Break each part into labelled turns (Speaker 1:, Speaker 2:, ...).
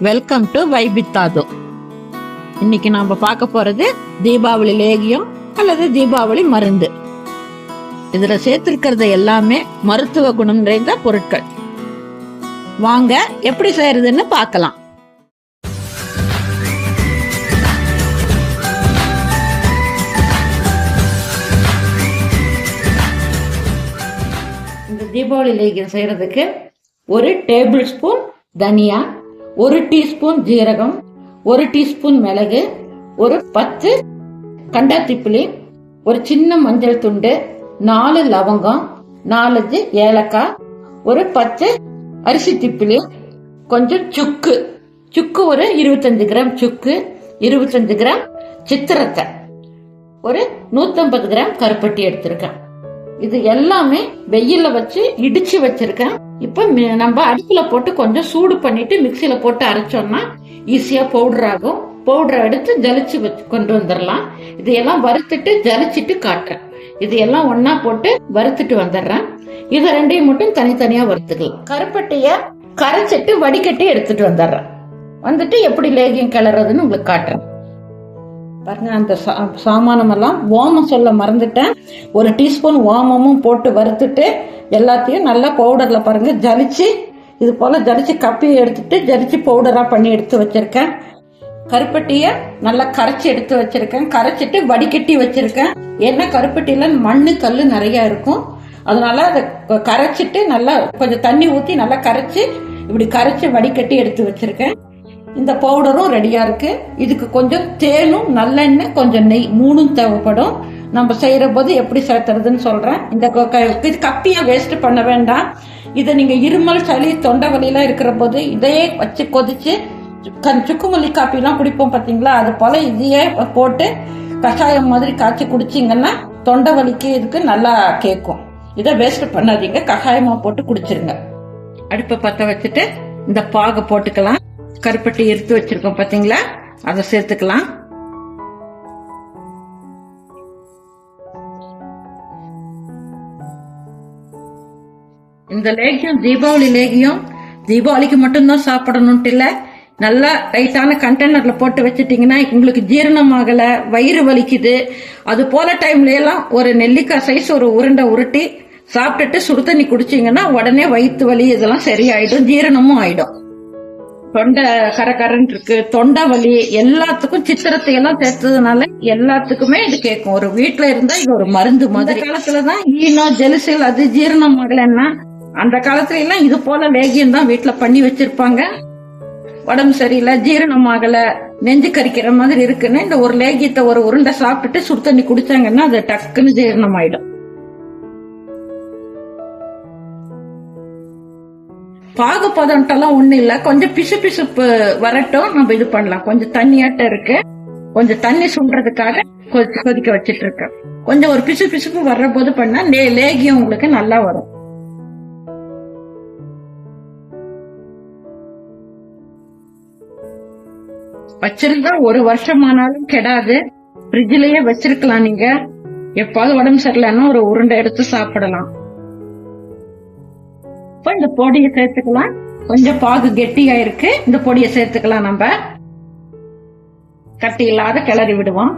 Speaker 1: Welcome to வைபித்தாது. இன்னைக்கு நாம பார்க்க போறது தீபாவளி லேகியம் அல்லது தீபாவளி மருந்து. இதுல சேர்த்திருக்கிறது எல்லாமே மருத்துவ குணம் நிறைந்த பொருட்கள். வாங்க எப்படி செய்யறதுன்னு பார்க்கலாம். இந்த தீபாவளி லேகியம் செய்யறதுக்கு 1 டேபிள் ஸ்பூன் தனியா, 1 டீஸ்பூன் ஜீரகம், 1 டீஸ்பூன் மிளகு, ஒரு 10 கண்டாத்திப்புளி, ஒரு சின்ன மஞ்சள் துண்டு, 4 லவங்கம், 4 ஏலக்காய், ஒரு 10 அரிசி திப்பிலி, கொஞ்சம் சுக்கு ஒரு 25 கிராம் சுக்கு, 25 கிராம் சித்திரத்தை, ஒரு 150 கிராம் கருப்பட்டி எடுத்திருக்கேன். இது எல்லாமே வெயில வச்சு இடிச்சு வச்சிருக்கேன். இப்ப நம்ம அடுப்புல போட்டு கொஞ்சம் சூடு பண்ணிட்டு மிக்சியில போட்டு அரைச்சோம்னா ஈஸியா பவுடர் ஆகும். பவுடரை எடுத்து ஜலிச்சு கொண்டு வந்துடலாம். இதையெல்லாம் வறுத்துட்டு ஜலிச்சிட்டு காட்டுறேன். இது எல்லாம் ஒன்னா போட்டு வறுத்துட்டு வந்துடுறேன். இது ரெண்டையும் மட்டும் தனித்தனியா வறுத்துக்கலாம். கருப்பட்டிய கரைச்சிட்டு வடிகட்டி எடுத்துட்டு வந்துடுறேன். வந்துட்டு எப்படி லேகியம் கிளறதுன்னு உங்களுக்கு காட்டுறேன். பாருங்க, அந்த சாமானம் எல்லாம் ஓமம் சொல்ல மறந்துட்டேன். 1 டீஸ்பூன் ஓமமும் போட்டு வறுத்துட்டு எல்லாத்தையும் நல்லா பவுடர்ல பாருங்க ஜலிச்சு, இது போல ஜலிச்சு கப்பி எடுத்துட்டு ஜலிச்சு பவுடரா பண்ணி எடுத்து வச்சிருக்கேன். கருப்பட்டிய நல்லா கரைச்சி எடுத்து வச்சிருக்கேன். கரைச்சிட்டு வடிகட்டி வச்சிருக்கேன். ஏன்னா கருப்பட்டியில மண்ணு கல்லு நிறைய இருக்கும். அதனால அதை கரைச்சிட்டு நல்லா கொஞ்சம் தண்ணி ஊத்தி நல்லா கரைச்சி இப்படி கரைச்சி வடிகட்டி எடுத்து வச்சிருக்கேன். இந்த பவுடரும் ரெடியா இருக்கு. இதுக்கு கொஞ்சம் தேனும் நல்லெண்ணெய் கொஞ்சம் நெய் 3ம் தேவைப்படும். நம்ம செய்யற போது எப்படி சேர்த்துறதுன்னு சொல்றேன். இந்த கப்பியா வேஸ்ட் பண்ண வேண்டாம். இதை நீங்க இருமல், சளி, தொண்டை வலியெல்லாம் இருக்கிற போது இதையே வச்சு கொதிச்சு சுக்குமல்லி காப்பி எல்லாம் குடிப்போம் பாத்தீங்களா, அது போல இதையே போட்டு கஷாயம் மாதிரி காய்ச்சி குடிச்சிங்கன்னா தொண்டை வலிக்கு இதுக்கு நல்லா கேட்கும். இதை வேஸ்ட் பண்ணாதீங்க, கஷாயமா போட்டு குடிச்சிருங்க. அடுப்பை பத்த வச்சுட்டு இந்த பாகு போட்டுக்கலாம். கருப்பட்டி எடுத்து வச்சிருக்கோம் பாத்தீங்களா, அதை சேர்த்துக்கலாம். இந்த லேகியம் தீபாவளி லேகியம் தீபாவளிக்கு மட்டும்தான் சாப்பிடணும்ட்டு இல்ல, நல்லா டைட்டான கண்டெய்னர்ல போட்டு வச்சுட்டீங்கன்னா உங்களுக்கு ஜீரணம் ஆகல, வயிறு வலிக்குது, அது போல டைம்ல எல்லாம் ஒரு நெல்லிக்காய் சைஸ் ஒரு உருண்டை உருட்டி சாப்பிட்டுட்டு சுடு தண்ணி குடிச்சீங்கன்னா உடனே வயிற்று வலி இதெல்லாம் சரியாயிடும், ஜீரணமும் ஆயிடும். தொண்டை கரகரன்னு இருக்கு, தொண்டை வலி எல்லாத்துக்கும் சித்திரத்தை எல்லாம் சேர்த்ததுனால எல்லாத்துக்குமே இது கேட்கும். ஒரு வீட்டுல இருந்தா இது ஒரு மருந்து மாதிரி. காலத்துலதான் ஈனோ ஜெலுசில் அது ஜீரணம் ஆகலன்னா அந்த காலத்துல எல்லாம் இது போல லேகியம் தான் வீட்டுல பண்ணி வச்சிருப்பாங்க. உடம்பு சரியில்லை, ஜீரணம் ஆகல, நெஞ்சு கறிக்கிற மாதிரி இருக்குன்னு இந்த ஒரு லேகியத்தை ஒரு உருண்டை சாப்பிட்டுட்டு சுடு தண்ணி குடிச்சாங்கன்னா அது டக்குன்னு ஜீரணம் ஆயிடும். பாகு பதம்ட்டெல்லாம் ஒண்ணு இல்ல, கொஞ்சம் பிசுப்பு வரட்டும், நம்ம இது பண்ணலாம். கொஞ்சம் தண்ணியாட்ட இருக்கு, கொஞ்சம் தண்ணி சுண்டுறதுக்காக கொதிக்க வச்சிட்டு இருக்கேன். கொஞ்சம் ஒரு பிசுப்பு வர்ற போது பண்ணா லேகியம் உங்களுக்கு நல்லா வரும். வச்சிருந்தா 1 வருஷமானாலும் கெடாது. ஃப்ரிட்ஜ்லயே வச்சிருக்கலாம். நீங்க எப்பாவது உடம்பு சரியில்லைன்னா ஒரு உருண்டை எடுத்து சாப்பிடலாம். இந்த பொடியை சேர்த்துக்கலாம். கொஞ்சம் பாகு கெட்டியா இருக்கு, இந்த பொடியை சேர்த்துக்கலாம். நம்ம கட்டி இல்லாத கிளறி விடுவோம்.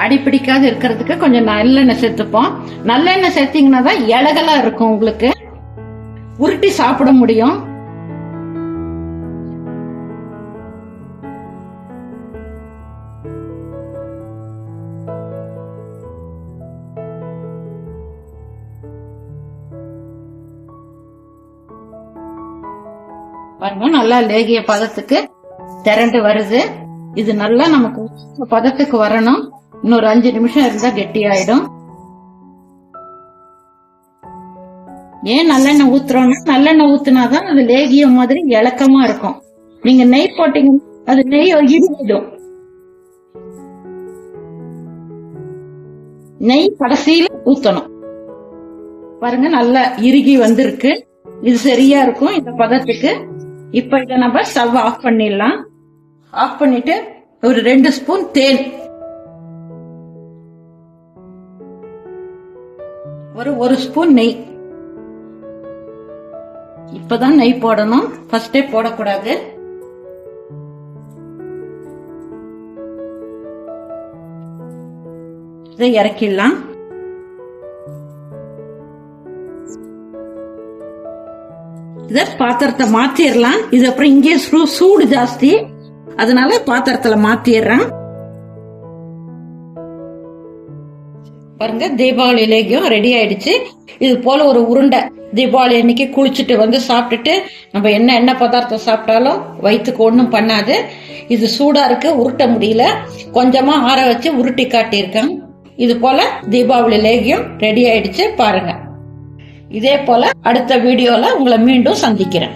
Speaker 1: அடிப்பிடிக்காத இருக்கிறதுக்கு கொஞ்சம் நல்லெண்ணெய் சேர்த்துப்போம். நல்லெண்ணெய் சேர்த்தீங்கன்னா தான் இலகலா இருக்கும், உங்களுக்கு உருட்டி சாப்பிட முடியும். பாருங்க, நல்லா லேகிய பதத்துக்கு திரண்டு வருது. இது நல்லா நமக்கு பதத்துக்கு வரணும். இன்னொரு 5 நிமிஷம் இருந்தா கெட்டியாயிடும். ஏன் நல்லெண்ணெய் ஊத்துறோம்னா, நல்லெண்ணெய் ஊத்துனாதான் அது லேகியம் மாதிரி இலக்கமா இருக்கும். நீங்க நெய் போட்டீங்கன்னா அது நெய் இடிடும். நெய் கடைசியில ஊத்தணும். பாருங்க, நல்லா இறுகி வந்திருக்கு. இது சரியா இருக்கும் இந்த பதத்துக்கு. இப்ப இதை நம்ம ஸ்டவ் ஆஃப் பண்ணிடலாம். ஆஃப் பண்ணிட்டு ஒரு 2 ஸ்பூன் தேன், ஒரு 1 ஸ்பூன் நெய். இப்பதான் நெய் போடணும், ஃபர்ஸ்டே போடக்கூடாது. இதை இறக்கிடலாம். இத பாத்திரத்தை மாத்திரலாம். இது அப்புறம் இங்கே சூடு ஜாஸ்தி, அதனால பாத்திரத்துல மாத்திடுறேன். பாருங்க, தீபாவளி லேகியம் ரெடி ஆயிடுச்சு. இது போல ஒரு உருண்டை தீபாவளி அன்னைக்கு குளிச்சுட்டு வந்து சாப்பிட்டுட்டு நம்ம என்ன பதார்த்தம் சாப்பிட்டாலும் வயிற்றுக்கு ஒன்றும் பண்ணாது. இது சூடா இருக்கு, உருட்ட முடியல, கொஞ்சமா ஆற வச்சு உருட்டி காட்டியிருக்கேன். இது போல தீபாவளி லேகியம் ரெடி ஆயிடுச்சு பாருங்க. இதே போல அடுத்த வீடியோல உங்களை மீண்டும் சந்திக்கிறேன்.